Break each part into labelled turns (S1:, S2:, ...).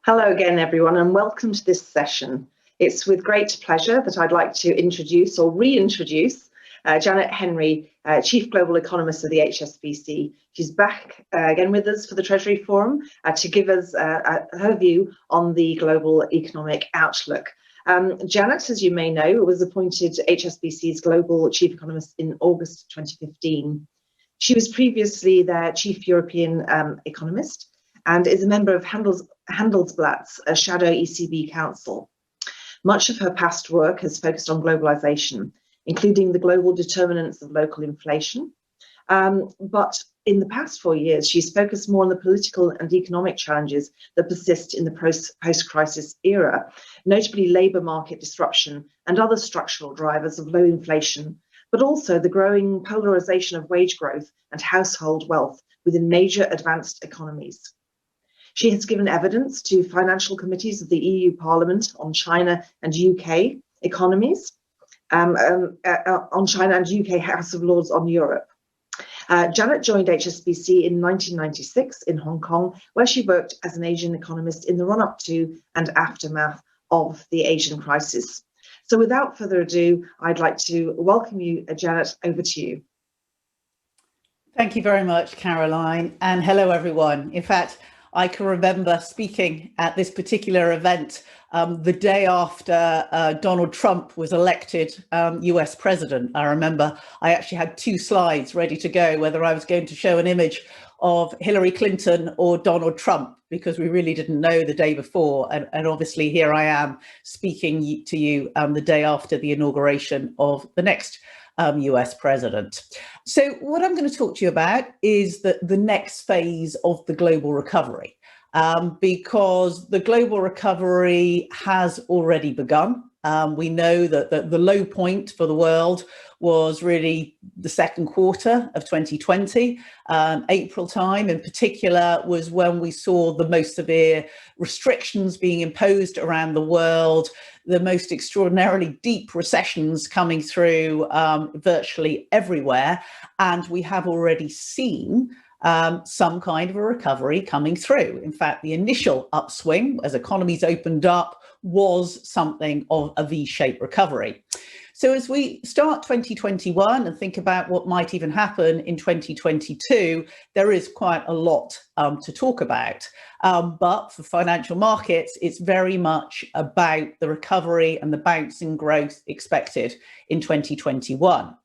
S1: Hello again, everyone, and welcome to this session. It's with great pleasure that I'd like to introduce or reintroduce Janet Henry, Chief Global Economist of the HSBC. She's back again with us for the Treasury Forum to give us her view on the global economic outlook. Janet, as you may know, was appointed HSBC's Global Chief Economist in August 2015. She was previously their Chief European Economist and is a member of Handelsblatt's shadow ECB Council. Much of her past work has focused on globalization, including the global determinants of local inflation. But in the past 4 years, she's focused more on the political and economic challenges that persist in the post-crisis era, notably labour market disruption and other structural drivers of low inflation, but also the growing polarization of wage growth and household wealth within major advanced economies. She has given evidence to financial committees of the EU Parliament on China and UK economies, on China and UK House of Lords on Europe. Janet joined HSBC in 1996 in Hong Kong, where she worked as an Asian economist in the run-up to and aftermath of the Asian crisis. So without further ado, I'd like to welcome you, Janet, over to you.
S2: Thank you very much, Caroline, and hello, everyone. In fact, I can remember speaking at this particular event the day after Donald Trump was elected US president. I remember I actually had 2 slides ready to go, whether I was going to show an image of Hillary Clinton or Donald Trump, because we really didn't know the day before. And obviously here I am speaking to you the day after the inauguration of the next US president. So what I'm going to talk to you about is the next phase of the global recovery, because the global recovery has already begun. We know that the low point for the world was really the second quarter of 2020. April time in particular was when we saw the most severe restrictions being imposed around the world, the most extraordinarily deep recessions coming through virtually everywhere. And we have already seen some kind of a recovery coming through. In fact, the initial upswing as economies opened up was something of a V-shaped recovery. So as we start 2021 and think about what might even happen in 2022, there is quite a lot to talk about. But for financial markets, it's very much about the recovery and the bouncing growth expected in 2021.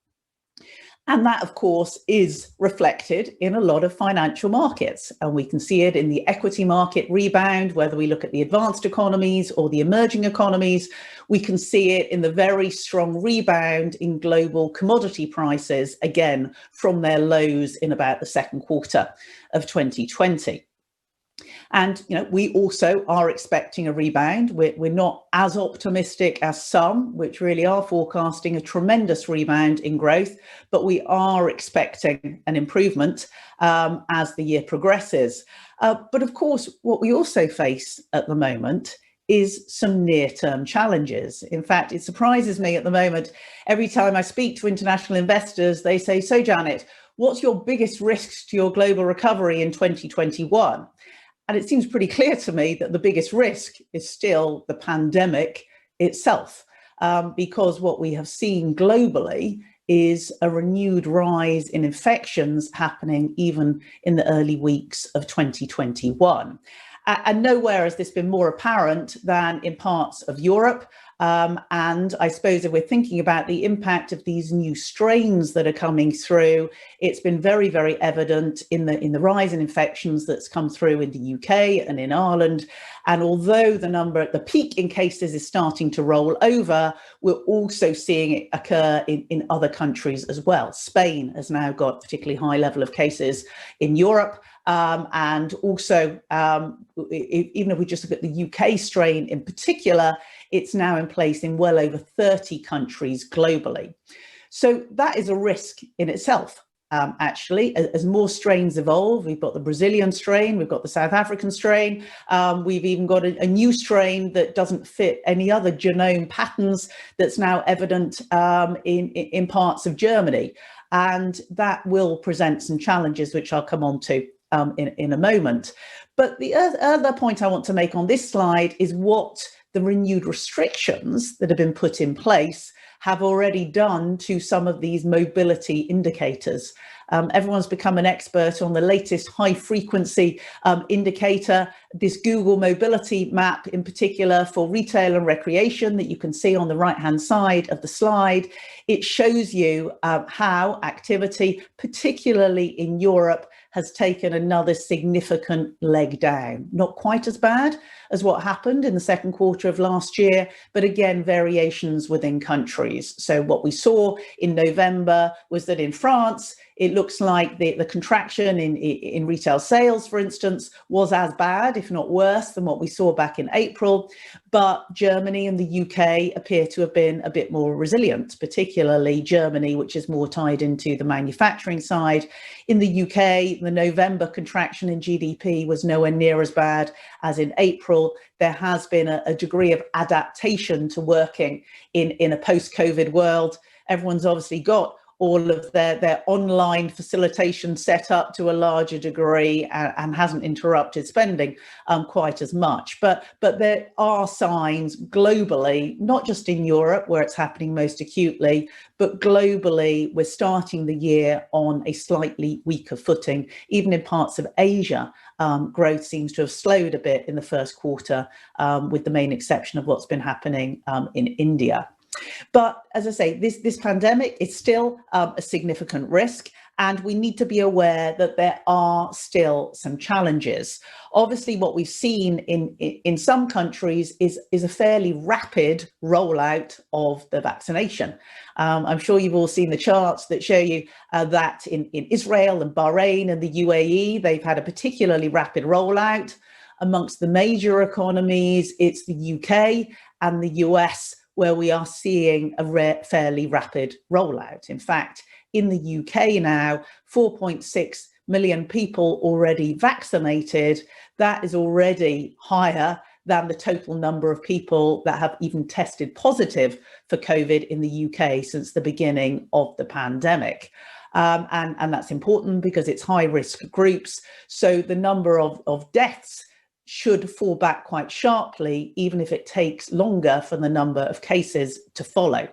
S2: And that, of course, is reflected in a lot of financial markets. And we can see it in the equity market rebound, whether we look at the advanced economies or the emerging economies. We can see it in the very strong rebound in global commodity prices, again, from their lows in about the second quarter of 2020. And, we also are expecting a rebound. We're not as optimistic as some, which really are forecasting a tremendous rebound in growth, but we are expecting an improvement as the year progresses. But of course, what we also face at the moment is some near-term challenges. In fact, it surprises me at the moment. Every time I speak to international investors, they say, "So Janet, what's your biggest risk to your global recovery in 2021? And it seems pretty clear to me that the biggest risk is still the pandemic itself, because what we have seen globally is a renewed rise in infections happening even in the early weeks of 2021. And nowhere has this been more apparent than in parts of Europe. And I suppose if we're thinking about the impact of these new strains that are coming through, it's been very, very evident in the rise in infections that's come through in the UK and in Ireland. And although the number at the peak in cases is starting to roll over, we're also seeing it occur in other countries as well. Spain has now got a particularly high level of cases in Europe. And also, even if we just look at the UK strain in particular, it's now in place in well over 30 countries globally. So that is a risk in itself, actually, as more strains evolve. We've got the Brazilian strain, we've got the South African strain, we've even got a new strain that doesn't fit any other genome patterns that's now evident in parts of Germany. And that will present some challenges, which I'll come on to in a moment. But the other point I want to make on this slide is what the renewed restrictions that have been put in place have already done to some of these mobility indicators. Everyone's become an expert on the latest high frequency indicator, this Google mobility map in particular for retail and recreation that you can see on the right hand side of the slide. It shows you how activity, particularly in Europe, has taken another significant leg down. Not quite as bad as what happened in the second quarter of last year, but again, variations within countries. So what we saw in November was that in France, it looks like the contraction in retail sales, for instance, was as bad, if not worse, than what we saw back in April. But Germany and the UK appear to have been a bit more resilient, particularly Germany, which is more tied into the manufacturing side. In the UK, the November contraction in GDP was nowhere near as bad as in April. There has been a degree of adaptation to working in a post-COVID world. Everyone's obviously got all of their online facilitation set up to a larger degree and hasn't interrupted spending quite as much. But there are signs globally, not just in Europe where it's happening most acutely, but globally we're starting the year on a slightly weaker footing. Even in parts of Asia, growth seems to have slowed a bit in the first quarter, with the main exception of what's been happening in India. But as I say, this pandemic is still a significant risk, and we need to be aware that there are still some challenges. Obviously, what we've seen in some countries is a fairly rapid rollout of the vaccination. I'm sure you've all seen the charts that show you that in Israel and Bahrain and the UAE, they've had a particularly rapid rollout. Amongst the major economies, it's the UK and the US where we are seeing a fairly rapid rollout. In fact, in the UK now, 4.6 million people already vaccinated. That is already higher than the total number of people that have even tested positive for COVID in the UK since the beginning of the pandemic. And that's important because it's high risk groups. So the number of deaths should fall back quite sharply, even if it takes longer for the number of cases to follow.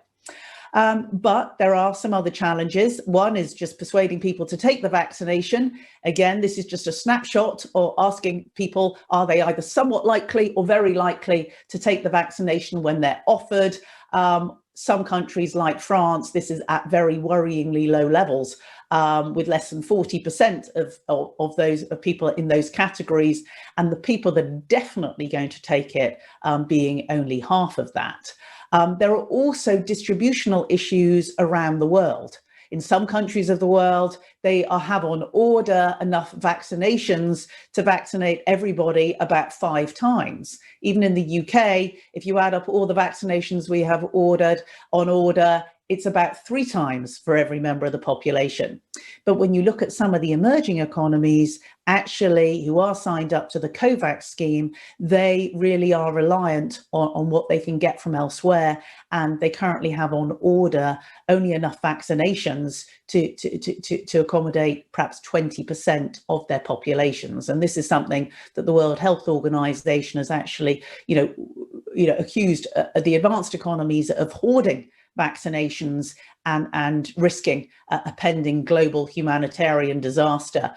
S2: But there are some other challenges. One is just persuading people to take the vaccination. Again, this is just a snapshot or asking people, are they either somewhat likely or very likely to take the vaccination when they're offered? Some countries like France, this is at very worryingly low levels, with less than 40% of those people in those categories, and the people that are definitely going to take it being only half of that. There are also distributional issues around the world. In some countries of the world, they have on order enough vaccinations to vaccinate everybody about 5 times. Even in the UK, if you add up all the vaccinations we have ordered on order, it's about 3 times for every member of the population. But when you look at some of the emerging economies, actually, who are signed up to the COVAX scheme, they really are reliant on what they can get from elsewhere. And they currently have on order only enough vaccinations to accommodate perhaps 20% of their populations. And this is something that the World Health Organization has actually, accused the advanced economies of hoarding vaccinations and risking a pending global humanitarian disaster.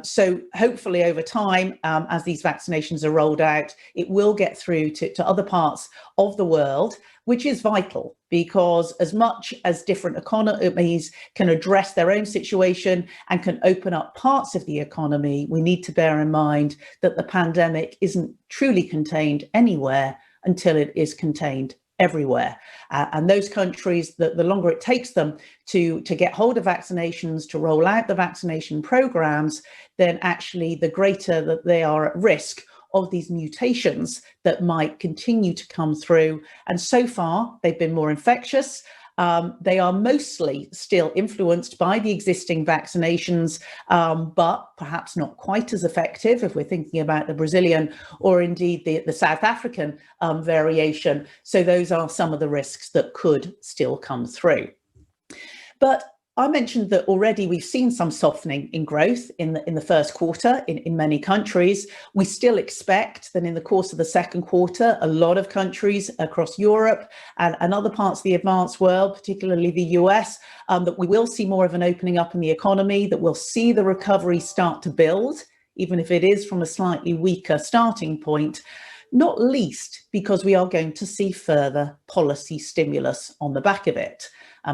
S2: So hopefully over time, as these vaccinations are rolled out, it will get through to other parts of the world, which is vital, because as much as different economies can address their own situation and can open up parts of the economy, we need to bear in mind that the pandemic isn't truly contained anywhere until it is contained everywhere. And those countries, the longer it takes them to get hold of vaccinations, to roll out the vaccination programs, then actually the greater that they are at risk of these mutations that might continue to come through. And so far, they've been more infectious. They are mostly still influenced by the existing vaccinations, but perhaps not quite as effective if we're thinking about the Brazilian or indeed the South African variation. So those are some of the risks that could still come through. But I mentioned that already we've seen some softening in growth in the first quarter in many countries. We still expect that in the course of the second quarter, a lot of countries across Europe and other parts of the advanced world, particularly the US, that we will see more of an opening up in the economy, that we'll see the recovery start to build, even if it is from a slightly weaker starting point, not least because we are going to see further policy stimulus on the back of it.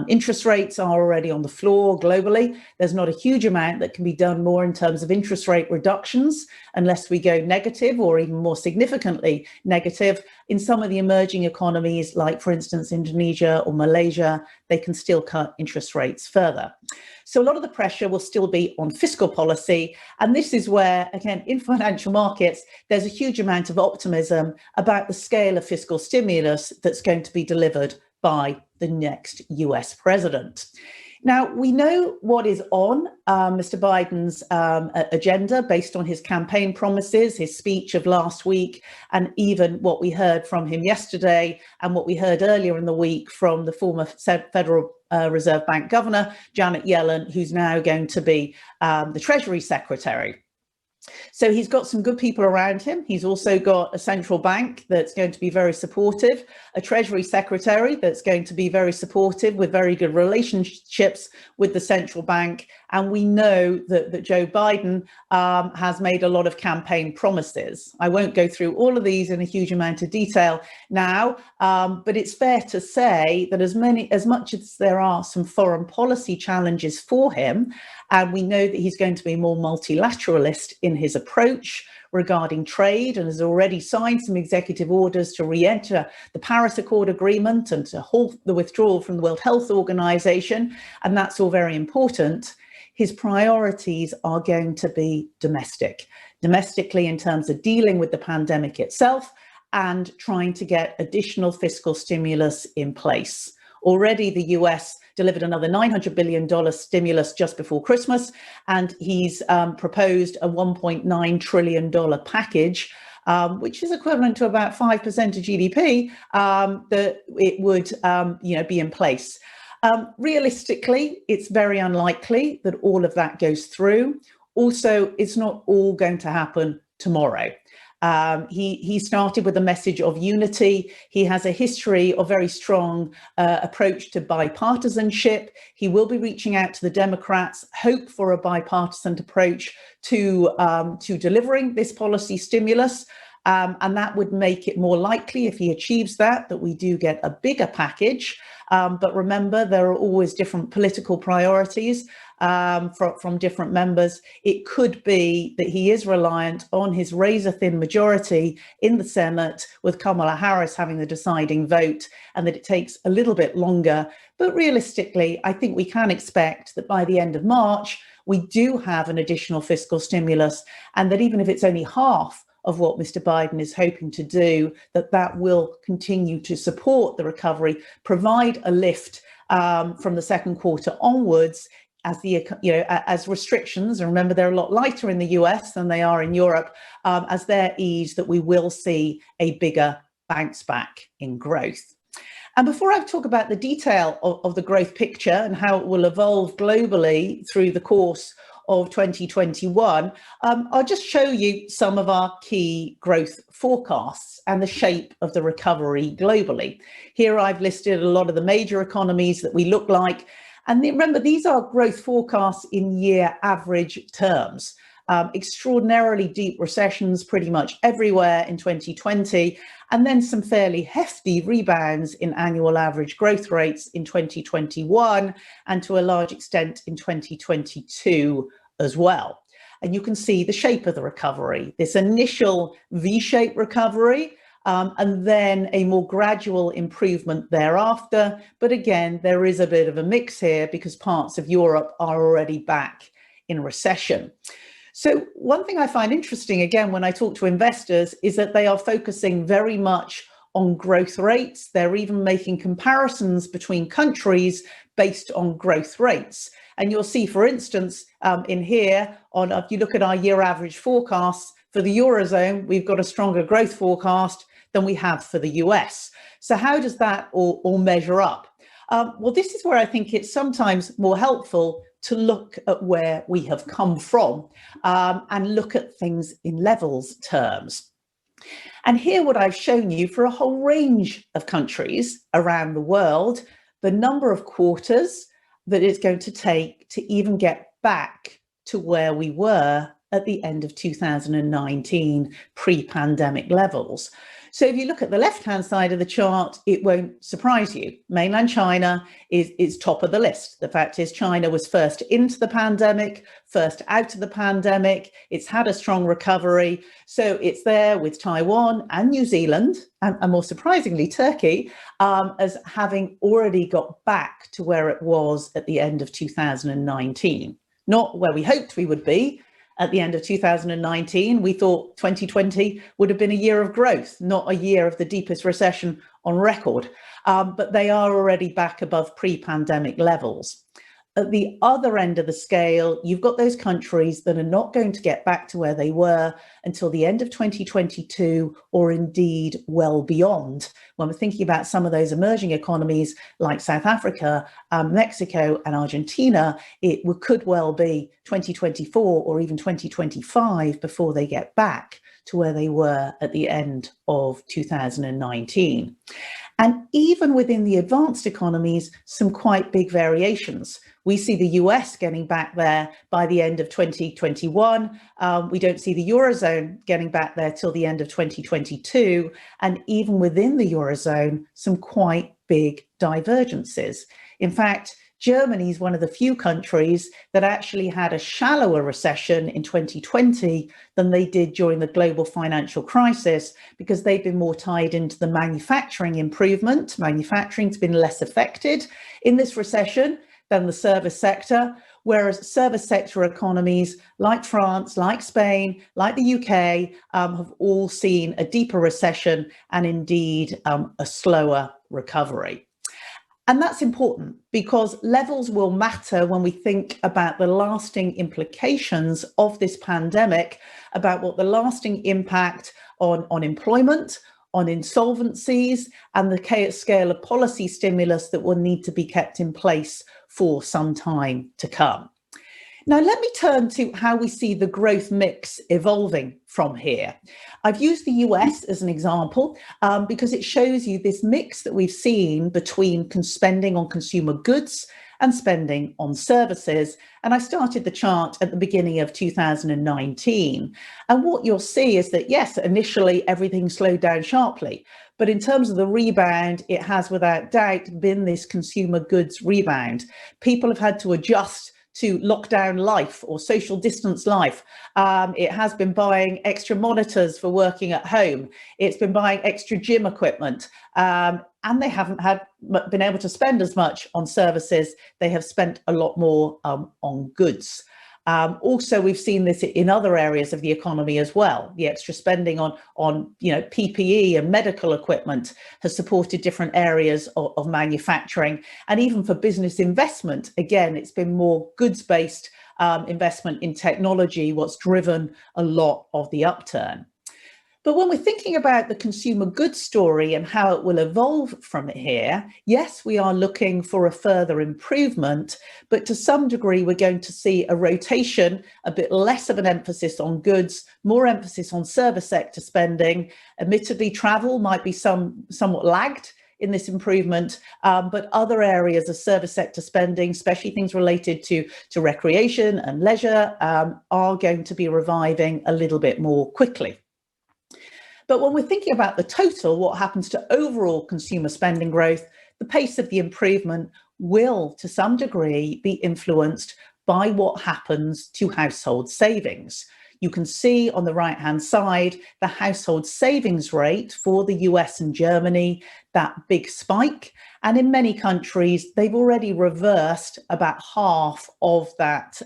S2: Interest rates are already on the floor globally. There's not a huge amount that can be done more in terms of interest rate reductions unless we go negative or even more significantly negative. In some of the emerging economies, like for instance, Indonesia or Malaysia, they can still cut interest rates further. So a lot of the pressure will still be on fiscal policy. And this is where, again, in financial markets, there's a huge amount of optimism about the scale of fiscal stimulus that's going to be delivered by the next US president. Now, we know what is on Mr. Biden's agenda based on his campaign promises, his speech of last week, and even what we heard from him yesterday and what we heard earlier in the week from the former Federal Reserve Bank Governor, Janet Yellen, who's now going to be the Treasury Secretary. So he's got some good people around him. He's also got a central bank that's going to be very supportive, a Treasury Secretary that's going to be very supportive with very good relationships with the central bank. And we know that Joe Biden has made a lot of campaign promises. I won't go through all of these in a huge amount of detail now, but it's fair to say that as much as there are some foreign policy challenges for him, and we know that he's going to be more multilateralist in his approach regarding trade and has already signed some executive orders to re-enter the Paris Accord agreement and to halt the withdrawal from the World Health Organization. And that's all very important. His priorities are going to be domestically in terms of dealing with the pandemic itself and trying to get additional fiscal stimulus in place. Already, the US delivered another $900 billion stimulus just before Christmas, and he's proposed a $1.9 trillion package, which is equivalent to about 5% of GDP, that it would be in place. Realistically, it's very unlikely that all of that goes through. Also, it's not all going to happen tomorrow. He started with a message of unity. He has a history of very strong approach to bipartisanship. He will be reaching out to the Democrats, hope for a bipartisan approach to delivering this policy stimulus. And that would make it more likely, if he achieves that we do get a bigger package. But remember, there are always different political priorities from different members. It could be that he is reliant on his razor-thin majority in the Senate, with Kamala Harris having the deciding vote, and that it takes a little bit longer. But realistically, I think we can expect that by the end of March, we do have an additional fiscal stimulus, and that even if it's only half of what Mr. Biden is hoping to do, that will continue to support the recovery, provide a lift from the second quarter onwards as restrictions, and remember they're a lot lighter in the US than they are in Europe, as they're eased, that we will see a bigger bounce back in growth. And before I talk about the detail of the growth picture and how it will evolve globally through the course of 2021, I'll just show you some of our key growth forecasts and the shape of the recovery globally. Here I've listed a lot of the major economies that we look like. And remember, these are growth forecasts in year average terms. Extraordinarily deep recessions pretty much everywhere in 2020, and then some fairly hefty rebounds in annual average growth rates in 2021, and to a large extent in 2022 as well. And you can see the shape of the recovery, this initial V-shaped recovery, and then a more gradual improvement thereafter. But again, there is a bit of a mix here because parts of Europe are already back in recession. So one thing I find interesting, again, when I talk to investors, is that they are focusing very much on growth rates. They're even making comparisons between countries based on growth rates. And you'll see, for instance, in here, if you look at our year average forecasts for the Eurozone, we've got a stronger growth forecast than we have for the US. So how does that all measure up? Well, this is where I think it's sometimes more helpful to look at where we have come from and look at things in levels terms. And here what I've shown you for a whole range of countries around the world, the number of quarters that it's going to take to even get back to where we were at the end of 2019 pre-pandemic levels. So if you look at the left-hand side of the chart, it won't surprise you. Mainland China is top of the list. The fact is China was first into the pandemic, first out of the pandemic. It's had a strong recovery. So it's there with Taiwan and New Zealand, and more surprisingly, Turkey, as having already got back to where it was at the end of 2019. Not where we hoped we would be. At the end of 2019, we thought 2020 would have been a year of growth, not a year of the deepest recession on record, but they are already back above pre-pandemic levels. At the other end of the scale, you've got those countries that are not going to get back to where they were until the end of 2022, or indeed well beyond. When we're thinking about some of those emerging economies like South Africa, Mexico and Argentina, it could well be 2024 or even 2025 before they get back to where they were at the end of 2019. And even within the advanced economies, some quite big variations. We see the US getting back there by the end of 2021. We don't see the Eurozone getting back there till the end of 2022. And even within the Eurozone, some quite big divergences. In fact, Germany is one of the few countries that actually had a shallower recession in 2020 than they did during the global financial crisis, because they've been more tied into the manufacturing improvement. Manufacturing's been less affected in this recession than the service sector, whereas service sector economies like France, like Spain, like the UK have all seen a deeper recession and indeed a slower recovery. And that's important because levels will matter when we think about the lasting implications of this pandemic, about what the lasting impact on employment, on insolvencies, and the scale of policy stimulus that will need to be kept in place for some time to come. Now, let me turn to how we see the growth mix evolving from here. I've used the US as an example because it shows you this mix that we've seen between spending on consumer goods and spending on services. And I started the chart at the beginning of 2019. And what you'll see is that, yes, initially everything slowed down sharply. But in terms of the rebound, it has without doubt been this consumer goods rebound. People have had to adjust to lockdown life or social distance life. It has been buying extra monitors for working at home. It's been buying extra gym equipment. And they haven't been able to spend as much on services. They have spent a lot more on goods. Also, we've seen this in other areas of the economy as well. The extra spending on PPE and medical equipment has supported different areas of manufacturing. And even for business investment, again, it's been more goods-based investment in technology, what's driven a lot of the upturn. But when we're thinking about the consumer goods story and how it will evolve from here, yes, we are looking for a further improvement, but to some degree, we're going to see a rotation, a bit less of an emphasis on goods, more emphasis on service sector spending. Admittedly, travel might be somewhat lagged in this improvement, but other areas of service sector spending, especially things related to recreation and leisure, are going to be reviving a little bit more quickly. But when we're thinking about the total, what happens to overall consumer spending growth, the pace of the improvement will, to some degree, be influenced by what happens to household savings. You can see on the right-hand side, the household savings rate for the US and Germany, that big spike. And in many countries, they've already reversed about half of that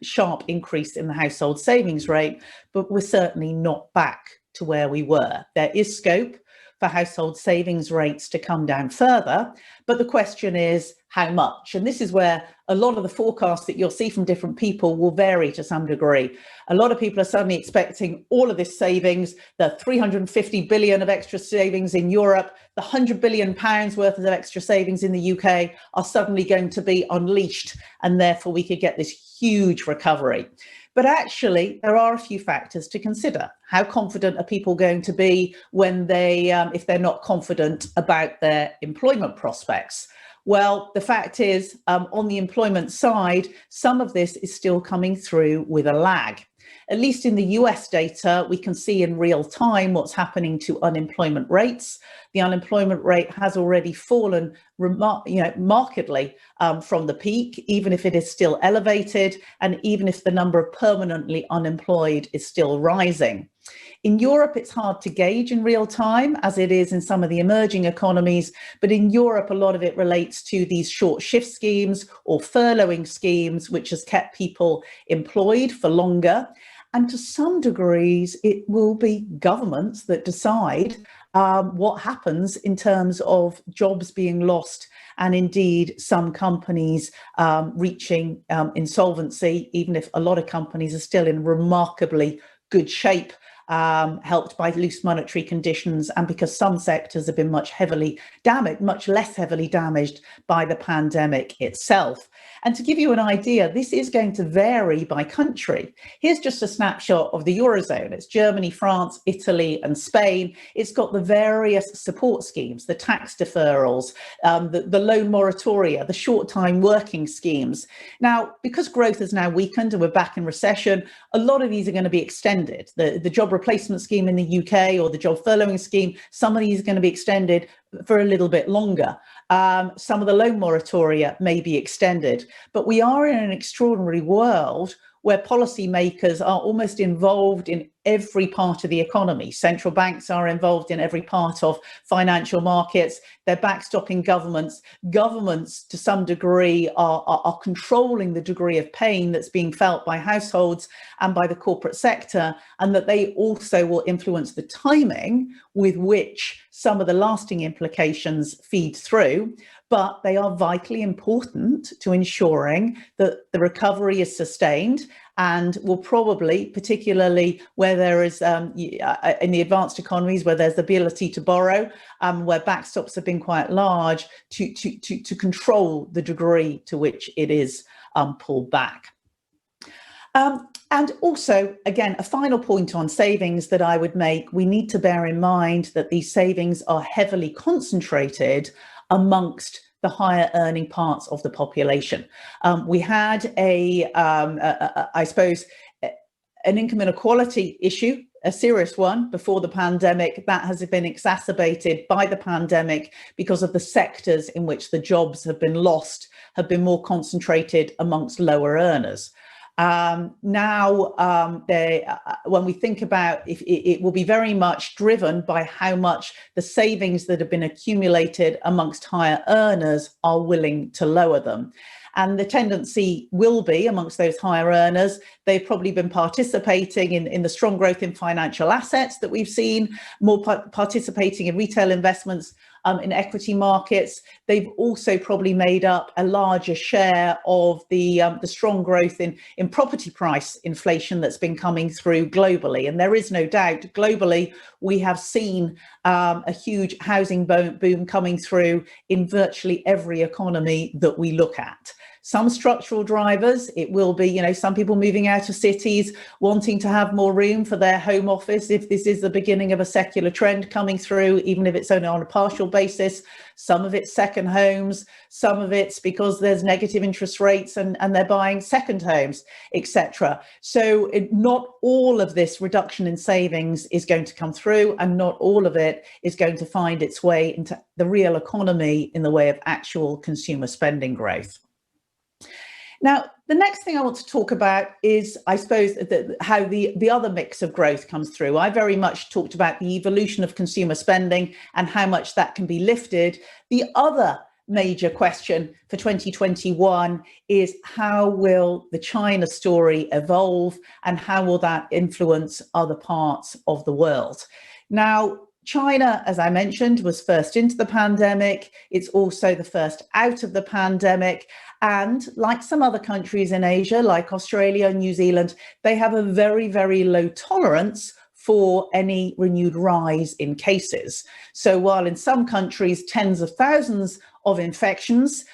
S2: sharp increase in the household savings rate, but we're certainly not back to where we were. There is scope for household savings rates to come down further, but the question is, how much. And this is where a lot of the forecasts that you'll see from different people will vary to some degree. A lot of people are suddenly expecting all of this savings, the 350 billion of extra savings in Europe, the 100 billion pounds worth of extra savings in the UK are suddenly going to be unleashed, and therefore we could get this huge recovery. But actually, there are a few factors to consider. How confident are people going to be when if they're not confident about their employment prospects? Well, the fact is, on the employment side, some of this is still coming through with a lag. At least in the US data, we can see in real time what's happening to unemployment rates. The unemployment rate has already fallen markedly from the peak, even if it is still elevated, and even if the number of permanently unemployed is still rising. In Europe, it's hard to gauge in real time, as it is in some of the emerging economies. But in Europe, a lot of it relates to these short shift schemes or furloughing schemes, which has kept people employed for longer. And to some degrees, it will be governments that decide what happens in terms of jobs being lost, and indeed some companies reaching insolvency, even if a lot of companies are still in remarkably good shape, helped by loose monetary conditions, and because some sectors have been much less heavily damaged by the pandemic itself. And to give you an idea, this is going to vary by country. Here's just a snapshot of the Eurozone. It's Germany, France, Italy, and Spain. It's got the various support schemes, the tax deferrals, the loan moratoria, the short-time working schemes. Now, because growth has now weakened and we're back in recession, a lot of these are going to be extended. The job replacement scheme in the UK or the job furloughing scheme, some of these are going to be extended for a little bit longer. Some of the loan moratoria may be extended, but we are in an extraordinary world where policymakers are almost involved in every part of the economy. Central banks are involved in every part of financial markets. They're backstopping governments. Governments, to some degree, are controlling the degree of pain that's being felt by households and by the corporate sector, and that they also will influence the timing with which some of the lasting implications feed through. But they are vitally important to ensuring that the recovery is sustained, and will probably, particularly where there is, in the advanced economies, where there's the ability to borrow, where backstops have been quite large, to control the degree to which it is pulled back. And also, again, a final point on savings that I would make: we need to bear in mind that these savings are heavily concentrated amongst the higher earning parts of the population. We had I suppose, an income inequality issue, a serious one, before the pandemic. That has been exacerbated by the pandemic because of the sectors in which the jobs have been lost have been more concentrated amongst lower earners. When we think about it will be very much driven by how much the savings that have been accumulated amongst higher earners are willing to lower them. And the tendency will be amongst those higher earners, they've probably been participating in the strong growth in financial assets that we've seen, more participating in retail investments, in equity markets. They've also probably made up a larger share of the strong growth in property price inflation that's been coming through globally. And there is no doubt, globally, we have seen a huge housing boom coming through in virtually every economy that we look at. Some structural drivers, it will be, some people moving out of cities, wanting to have more room for their home office, if this is the beginning of a secular trend coming through, even if it's only on a partial basis. Some of it's second homes, some of it's because there's negative interest rates and they're buying second homes, etc. So not all of this reduction in savings is going to come through, and not all of it is going to find its way into the real economy in the way of actual consumer spending growth. Now, the next thing I want to talk about is, I suppose, how the other mix of growth comes through. I very much talked about the evolution of consumer spending and how much that can be lifted. The other major question for 2021 is, how will the China story evolve, and how will that influence other parts of the world? Now, China, as I mentioned, was first into the pandemic. It's also the first out of the pandemic. And like some other countries in Asia, like Australia and New Zealand, they have a very, very low tolerance for any renewed rise in cases. So while in some countries, tens of thousands of infections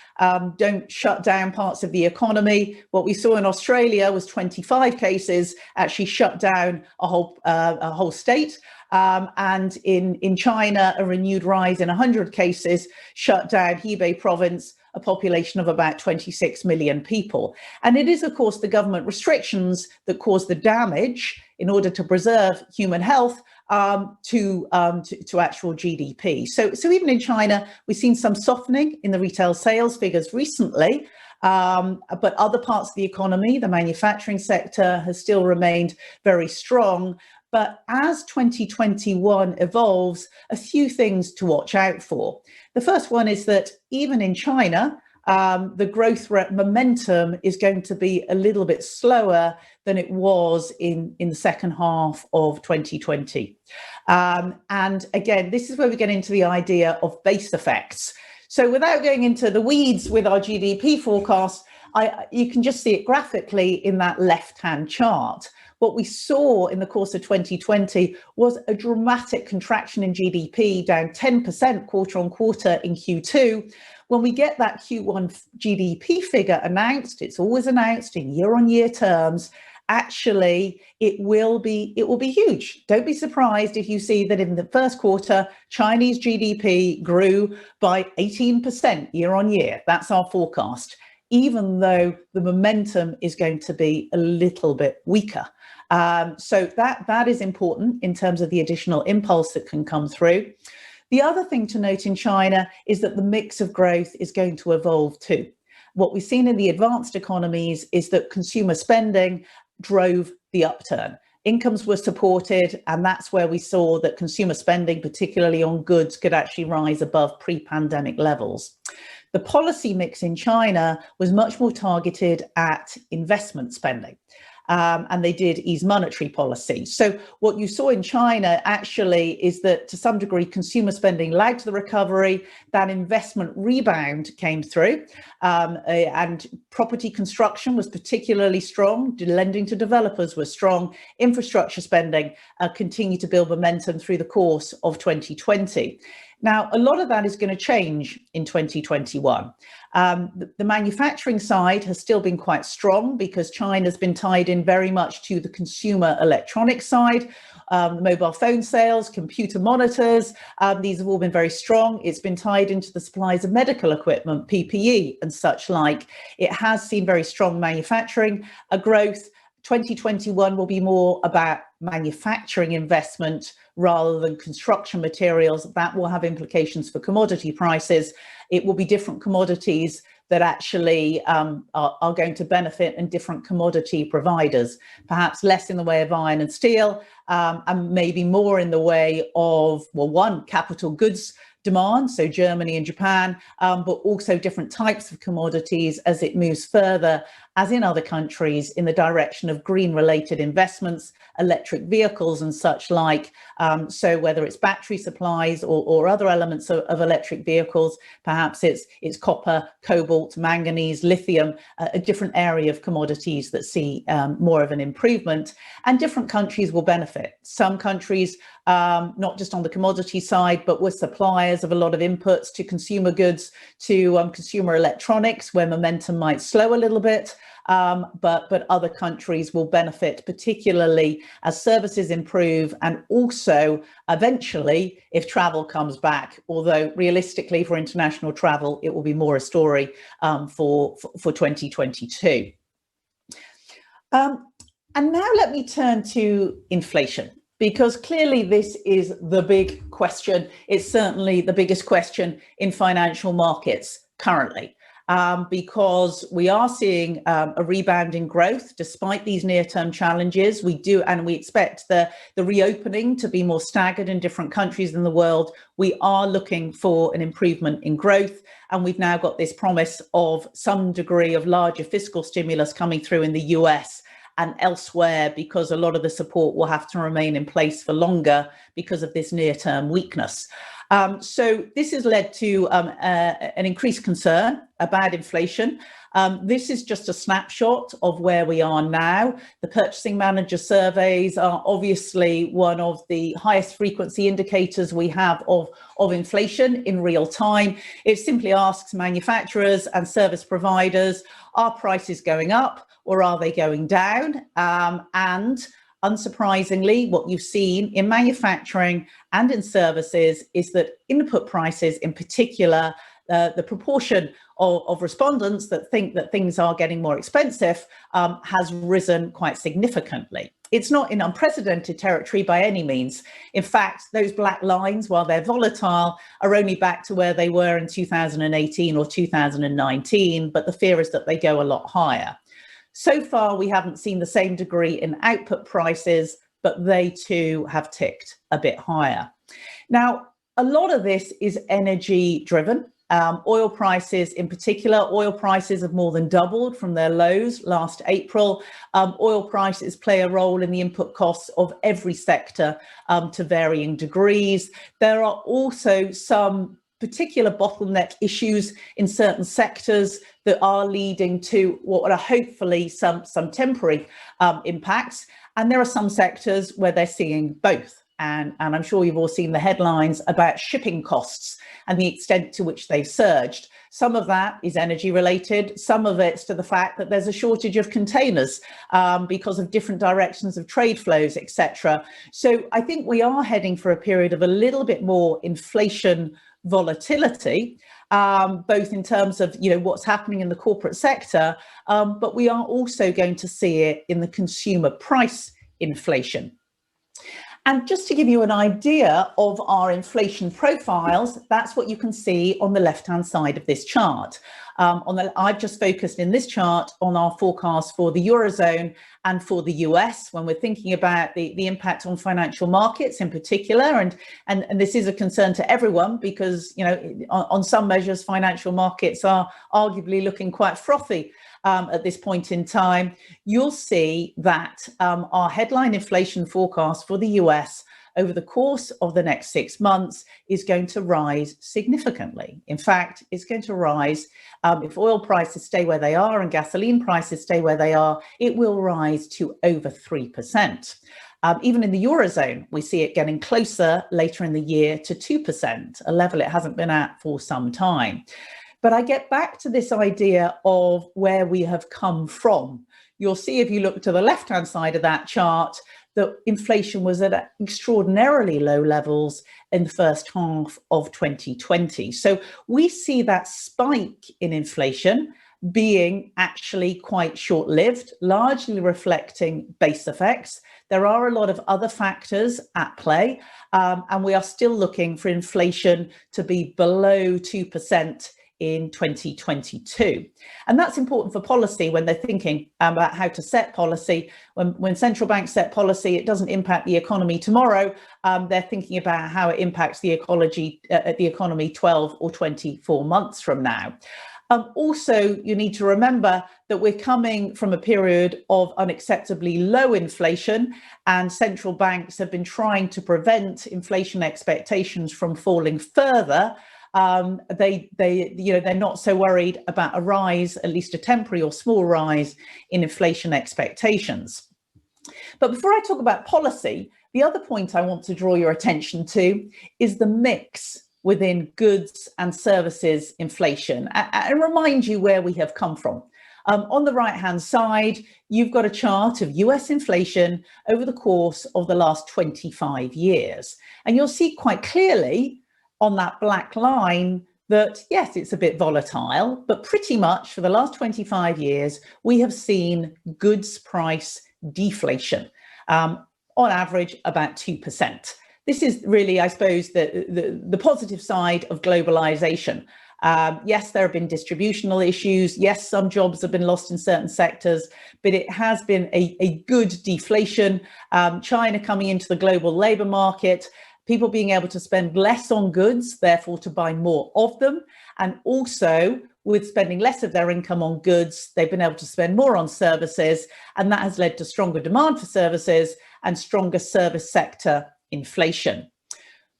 S2: don't shut down parts of the economy, what we saw in Australia was 25 cases actually shut down a whole state. And in China, a renewed rise in 100 cases shut down Hebei province, a population of about 26 million people. And it is, of course, the government restrictions that cause the damage in order to preserve human health to actual GDP. So even in China, we've seen some softening in the retail sales figures recently, but other parts of the economy, the manufacturing sector, has still remained very strong. But as 2021 evolves, a few things to watch out for. The first one is that even in China, the growth rate momentum is going to be a little bit slower than it was in the second half of 2020. And again, this is where we get into the idea of base effects. So without going into the weeds with our GDP forecast, you can just see it graphically in that left-hand chart. What we saw in the course of 2020 was a dramatic contraction in GDP, down 10% quarter on quarter in Q2. When we get that Q1 GDP figure announced, it's always announced in year-on-year terms, actually it will be huge. Don't be surprised if you see that in the first quarter, Chinese GDP grew by 18% year on year. That's our forecast, even though the momentum is going to be a little bit weaker. So that is important in terms of the additional impulse that can come through. The other thing to note in China is that the mix of growth is going to evolve too. What we've seen in the advanced economies is that consumer spending drove the upturn. Incomes were supported, and that's where we saw that consumer spending, particularly on goods, could actually rise above pre-pandemic levels. The policy mix in China was much more targeted at investment spending. And they did ease monetary policy. So what you saw in China actually is that to some degree, consumer spending lagged the recovery, that investment rebound came through, and property construction was particularly strong, lending to developers was strong, infrastructure spending continued to build momentum through the course of 2020. Now, a lot of that is going to change in 2021. The manufacturing side has still been quite strong because China's been tied in very much to the consumer electronics side, mobile phone sales, computer monitors. These have all been very strong. It's been tied into the supplies of medical equipment, PPE and such like. It has seen very strong manufacturing growth. 2021 will be more about manufacturing investment rather than construction materials. That will have implications for commodity prices. It will be different commodities that actually are going to benefit, and different commodity providers, perhaps less in the way of iron and steel, and maybe more in the way of, well, one, capital goods demand, so Germany and Japan, but also different types of commodities as it moves further, as in other countries, in the direction of green-related investments, electric vehicles and such like. So whether it's battery supplies or other elements of electric vehicles, perhaps it's copper, cobalt, manganese, lithium, a different area of commodities that see more of an improvement, and different countries will benefit. Some countries, not just on the commodity side, but with suppliers of a lot of inputs to consumer goods, to consumer electronics, where momentum might slow a little bit. But other countries will benefit, particularly as services improve, and also eventually if travel comes back, although realistically for international travel, it will be more a story for 2022. And now let me turn to inflation, because clearly this is the big question. It's certainly the biggest question in financial markets currently. Because we are seeing a rebound in growth despite these near-term challenges. We expect the reopening to be more staggered in different countries in the world. We are looking for an improvement in growth, and we've now got this promise of some degree of larger fiscal stimulus coming through in the US and elsewhere, because a lot of the support will have to remain in place for longer because of this near-term weakness. So this has led to an increased concern about inflation. This is just a snapshot of where we are now. The purchasing manager surveys are obviously one of the highest frequency indicators we have of inflation in real time. It simply asks manufacturers and service providers, are prices going up or are they going down? And unsurprisingly, what you've seen in manufacturing and in services is that input prices in particular, the proportion of respondents that think that things are getting more expensive has risen quite significantly. It's not in unprecedented territory by any means. In fact, those black lines, while they're volatile, are only back to where they were in 2018 or 2019, but the fear is that they go a lot higher. So far, we haven't seen the same degree in output prices, but they too have ticked a bit higher. Now, a lot of this is energy driven. Oil prices in particular, oil prices have more than doubled from their lows last April. Oil prices play a role in the input costs of every sector to varying degrees. There are also some particular bottleneck issues in certain sectors that are leading to what are hopefully some temporary impacts. And there are some sectors where they're seeing both. And I'm sure you've all seen the headlines about shipping costs and the extent to which they've surged. Some of that is energy related. Some of it's to the fact that there's a shortage of containers because of different directions of trade flows, etc. So I think we are heading for a period of a little bit more inflation volatility, both in terms of what's happening in the corporate sector, but we are also going to see it in the consumer price inflation. And just to give you an idea of our inflation profiles, that's what you can see on the left-hand side of this chart. I've just focused in this chart on our forecast for the Eurozone and for the US when we're thinking about the impact on financial markets in particular. And this is a concern to everyone because, on some measures, financial markets are arguably looking quite frothy at this point in time. You'll see that our headline inflation forecast for the US over the course of the next 6 months is going to rise significantly. In fact, it's going to rise, if oil prices stay where they are and gasoline prices stay where they are, it will rise to over 3%. Even in the Eurozone, we see it getting closer later in the year to 2%, a level it hasn't been at for some time. But I get back to this idea of where we have come from. You'll see if you look to the left-hand side of that chart that inflation was at extraordinarily low levels in the first half of 2020. So we see that spike in inflation being actually quite short-lived, largely reflecting base effects. There are a lot of other factors at play, and we are still looking for inflation to be below 2% in 2022. And that's important for policy when they're thinking about how to set policy. When central banks set policy, it doesn't impact the economy tomorrow. They're thinking about how it impacts the economy 12 or 24 months from now. Also, you need to remember that we're coming from a period of unacceptably low inflation, and central banks have been trying to prevent inflation expectations from falling further. They're not so worried about a rise, at least a temporary or small rise in inflation expectations. But before I talk about policy, the other point I want to draw your attention to is the mix within goods and services inflation and remind you where we have come from. On the right-hand side, you've got a chart of US inflation over the course of the last 25 years. And you'll see quite clearly on that black line that, yes, it's a bit volatile, but pretty much for the last 25 years, we have seen goods price deflation, on average about 2%. This is really, I suppose, the positive side of globalization. Yes, there have been distributional issues. Yes, some jobs have been lost in certain sectors, but it has been a good deflation. China coming into the global labor market, people being able to spend less on goods, therefore to buy more of them, and also with spending less of their income on goods, they've been able to spend more on services, and that has led to stronger demand for services and stronger service sector inflation.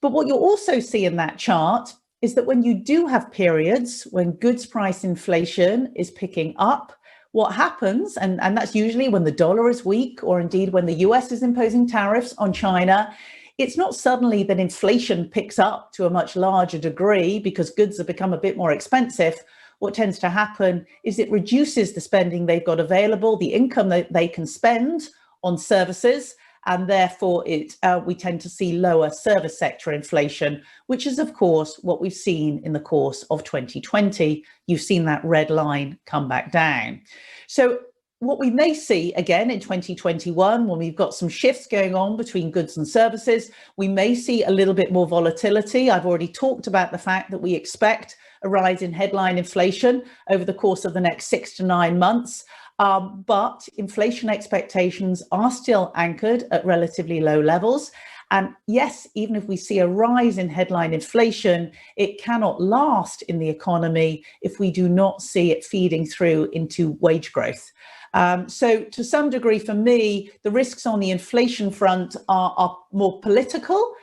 S2: But what you'll also see in that chart is that when you do have periods when goods price inflation is picking up, what happens, and that's usually when the dollar is weak, or indeed when the US is imposing tariffs on China, it's not suddenly that inflation picks up to a much larger degree because goods have become a bit more expensive. What tends to happen is it reduces the spending they've got available, the income that they can spend on services, and therefore we tend to see lower service sector inflation, which is, of course, what we've seen in the course of 2020. You've seen that red line come back down. So what we may see again in 2021, when we've got some shifts going on between goods and services, we may see a little bit more volatility. I've already talked about the fact that we expect a rise in headline inflation over the course of the next 6 to 9 months. But inflation expectations are still anchored at relatively low levels. And yes, even if we see a rise in headline inflation, it cannot last in the economy if we do not see it feeding through into wage growth. So to some degree, for me, the risks on the inflation front are more political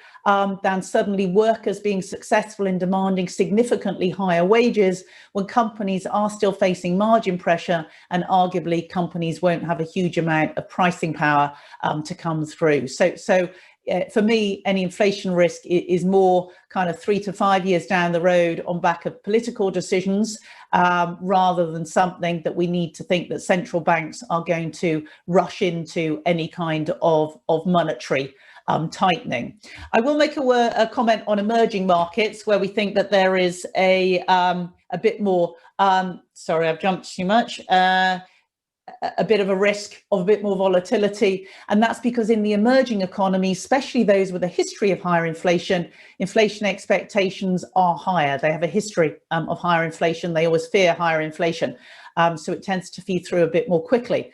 S2: than suddenly workers being successful in demanding significantly higher wages when companies are still facing margin pressure, and arguably companies won't have a huge amount of pricing power to come through. So for me, any inflation risk is more kind of 3 to 5 years down the road on back of political decisions, rather than something that we need to think that central banks are going to rush into any kind of monetary tightening. I will make a comment on emerging markets where we think that there is a bit more, sorry, I've jumped too much, a bit of a risk of a bit more volatility. And that's because in the emerging economies, especially those with a history of higher inflation, inflation expectations are higher. They have a history of higher inflation. They always fear higher inflation. So it tends to feed through a bit more quickly.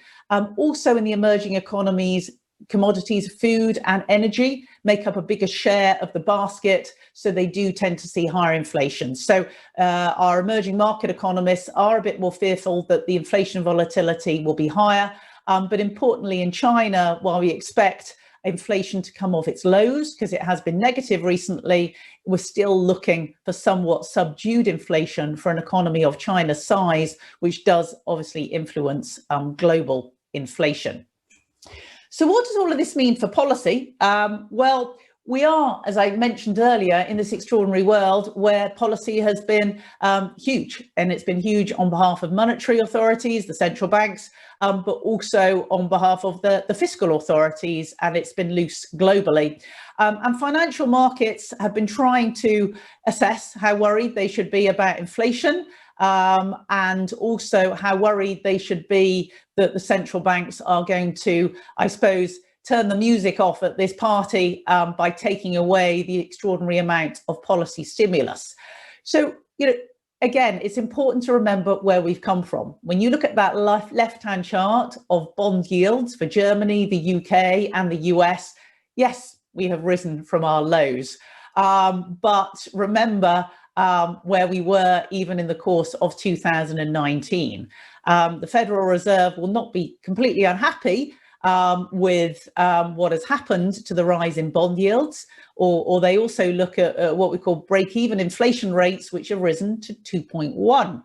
S2: Also in the emerging economies, commodities, food and energy make up a bigger share of the basket, so they do tend to see higher inflation. So our emerging market economists are a bit more fearful that the inflation volatility will be higher. But importantly, in China, while we expect inflation to come off its lows because it has been negative recently, we're still looking for somewhat subdued inflation for an economy of China's size, which does obviously influence global inflation. So what does all of this mean for policy? Well, we are, as I mentioned earlier, in this extraordinary world where policy has been huge, and it's been huge on behalf of monetary authorities, the central banks, but also on behalf of the fiscal authorities, and it's been loose globally. And financial markets have been trying to assess how worried they should be about inflation, and also how worried they should be that the central banks are going to, I suppose, turn the music off at this party by taking away the extraordinary amount of policy stimulus. So, again, it's important to remember where we've come from. When you look at that left-hand chart of bond yields for Germany, the UK and the US, yes, we have risen from our lows. But remember where we were even in the course of 2019. The Federal Reserve will not be completely unhappy with what has happened to the rise in bond yields, or they also look at what we call break-even inflation rates, which have risen to 2.1.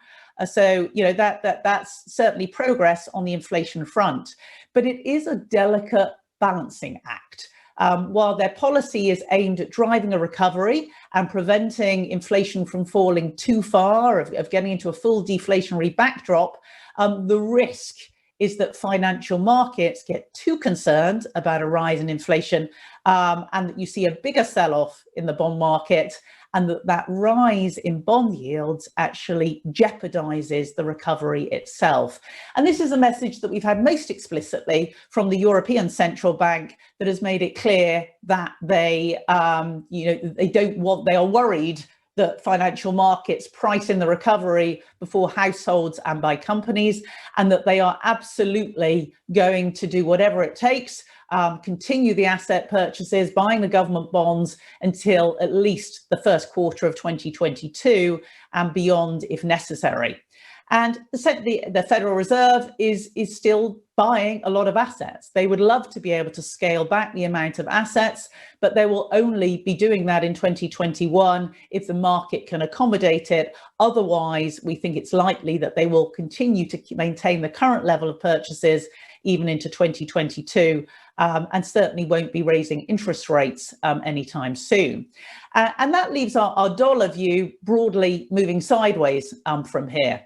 S2: So, that's certainly progress on the inflation front, but it is a delicate balancing act. While their policy is aimed at driving a recovery and preventing inflation from falling too far, of getting into a full deflationary backdrop, the risk is that financial markets get too concerned about a rise in inflation, and that you see a bigger sell-off in the bond market, and that rise in bond yields actually jeopardizes the recovery itself. And this is a message that we've had most explicitly from the European Central Bank, that has made it clear that they are worried that financial markets price in the recovery before households and by companies, and that they are absolutely going to do whatever it takes, continue the asset purchases, buying the government bonds until at least the first quarter of 2022 and beyond if necessary. And the Federal Reserve is still buying a lot of assets. They would love to be able to scale back the amount of assets, but they will only be doing that in 2021 if the market can accommodate it. Otherwise, we think it's likely that they will continue to maintain the current level of purchases even into 2022, and certainly won't be raising interest rates anytime soon. And that leaves our dollar view broadly moving sideways from here.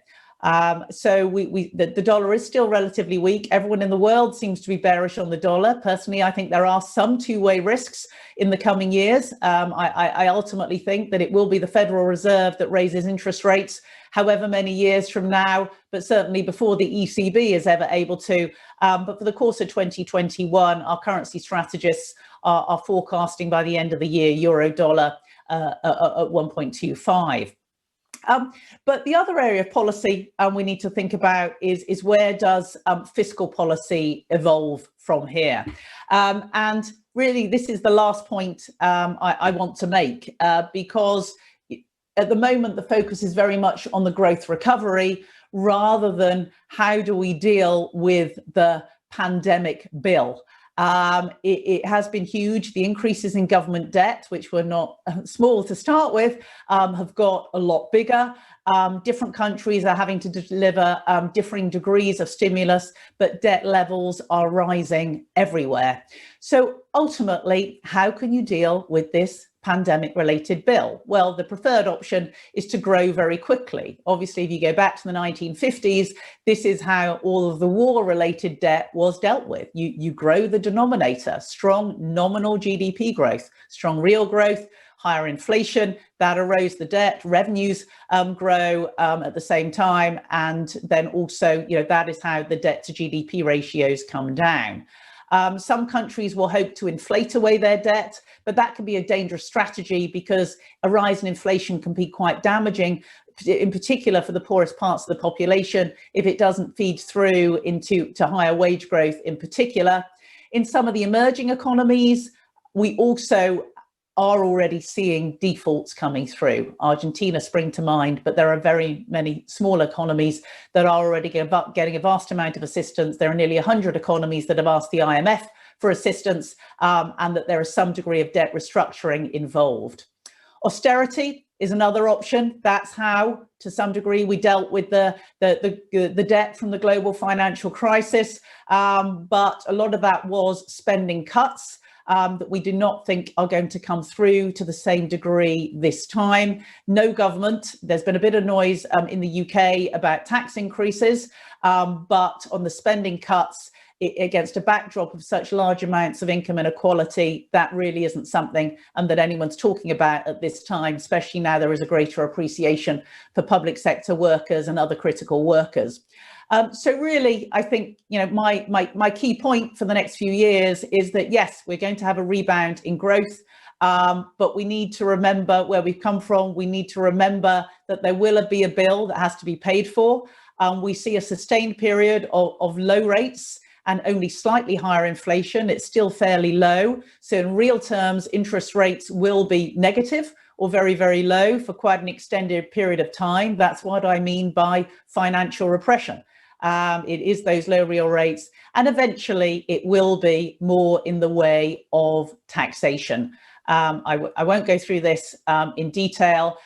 S2: So the dollar is still relatively weak. Everyone in the world seems to be bearish on the dollar. Personally, I think there are some two-way risks in the coming years. I ultimately think that it will be the Federal Reserve that raises interest rates however many years from now, but certainly before the ECB is ever able to. But for the course of 2021, our currency strategists are forecasting by the end of the year, euro dollar at 1.25. But the other area of policy we need to think about is where does fiscal policy evolve from here? And really, this is the last point I want to make, because at the moment, the focus is very much on the growth recovery rather than how do we deal with the pandemic bill. It has been huge. The increases in government debt, which were not small to start with, have got a lot bigger. Different countries are having to deliver differing degrees of stimulus, but debt levels are rising everywhere. So ultimately, how can you deal with this pandemic-related bill? Well, the preferred option is to grow very quickly. Obviously, if you go back to the 1950s, this is how all of the war-related debt was dealt with. You grow the denominator, strong nominal GDP growth, strong real growth, higher inflation, that erodes the debt, revenues grow at the same time, and then also, that is how the debt to GDP ratios come down. Some countries will hope to inflate away their debt, but that can be a dangerous strategy because a rise in inflation can be quite damaging, in particular for the poorest parts of the population, if it doesn't feed through into higher wage growth in particular. In some of the emerging economies, we also are already seeing defaults coming through. Argentina spring to mind, but there are very many small economies that are already getting a vast amount of assistance. There are nearly 100 economies that have asked the IMF for assistance, and that there is some degree of debt restructuring involved. Austerity is another option. That's how, to some degree, we dealt with the debt from the global financial crisis, but a lot of that was spending cuts. That we do not think are going to come through to the same degree this time. No government. There's been a bit of noise in the UK about tax increases, but on the spending cuts, against a backdrop of such large amounts of income inequality, that really isn't something that anyone's talking about at this time, especially now there is a greater appreciation for public sector workers and other critical workers. So really, I think, my key point for the next few years is that, yes, we're going to have a rebound in growth, but we need to remember where we've come from. We need to remember that there will be a bill that has to be paid for. We see a sustained period of low rates and only slightly higher inflation. It's still fairly low. So in real terms, interest rates will be negative or very, very low for quite an extended period of time. That's what I mean by financial repression. It is those low real rates, and eventually it will be more in the way of taxation. I won't go through this in detail,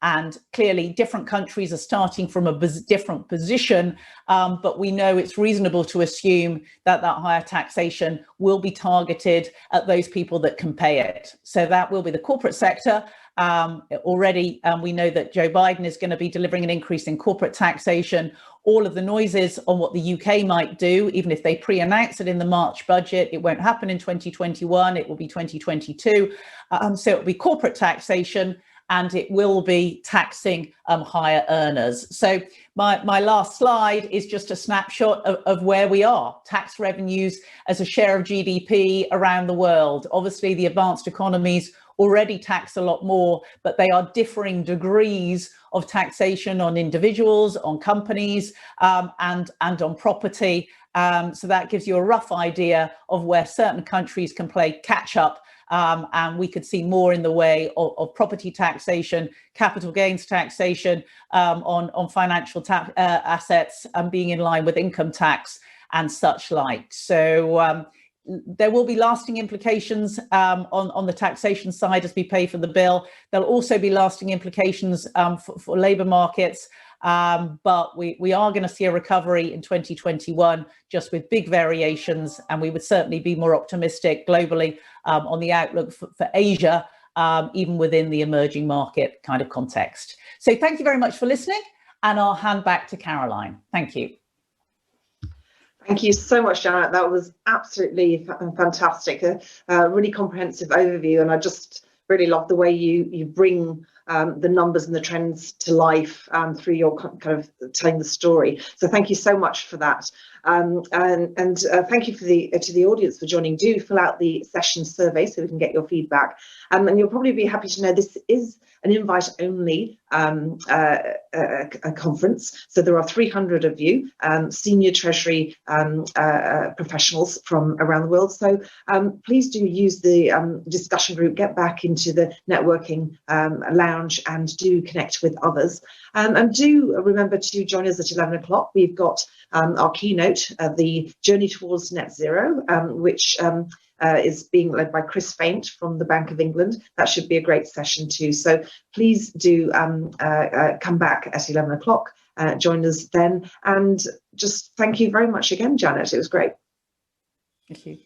S2: and clearly different countries are starting from a different position, but we know it's reasonable to assume that higher taxation will be targeted at those people that can pay it. So that will be the corporate sector. Already we know that Joe Biden is going to be delivering an increase in corporate taxation. All of the noises on what the UK might do, even if they pre-announce it in the March budget, it won't happen in 2021, it will be 2022. So it will be corporate taxation, and it will be taxing higher earners. So my last slide is just a snapshot of where we are. Tax revenues as a share of GDP around the world. Obviously, the advanced economies already tax a lot more, but they are differing degrees of taxation on individuals, on companies, and on property. So that gives you a rough idea of where certain countries can play catch up. And we could see more in the way of property taxation, capital gains taxation, on financial assets, being in line with income tax and such like. So there will be lasting implications on the taxation side as we pay for the bill. There'll also be lasting implications for labour markets. But we are going to see a recovery in 2021, just with big variations, and we would certainly be more optimistic globally on the outlook for Asia, even within the emerging market kind of context. So thank you very much for listening, and I'll hand back to Caroline. Thank you.
S1: Thank you so much, Janet. That was absolutely fantastic, a really comprehensive overview, and I just really love the way you bring the numbers and the trends to life through your kind of telling the story. So thank you so much for that. And thank you to the audience for joining. Do fill out the session survey so we can get your feedback. And you'll probably be happy to know this is an invite-only conference. So there are 300 of you, senior Treasury professionals from around the world. So please do use the discussion group, get back into the networking lounge, and do connect with others. And do remember to join us at 11 o'clock. We've got our keynote, the Journey Towards Net Zero, which is being led by Chris Faint from the Bank of England. That should be a great session too. So please do come back at 11 o'clock, join us then. And just thank you very much again, Janet. It was great.
S2: Thank you.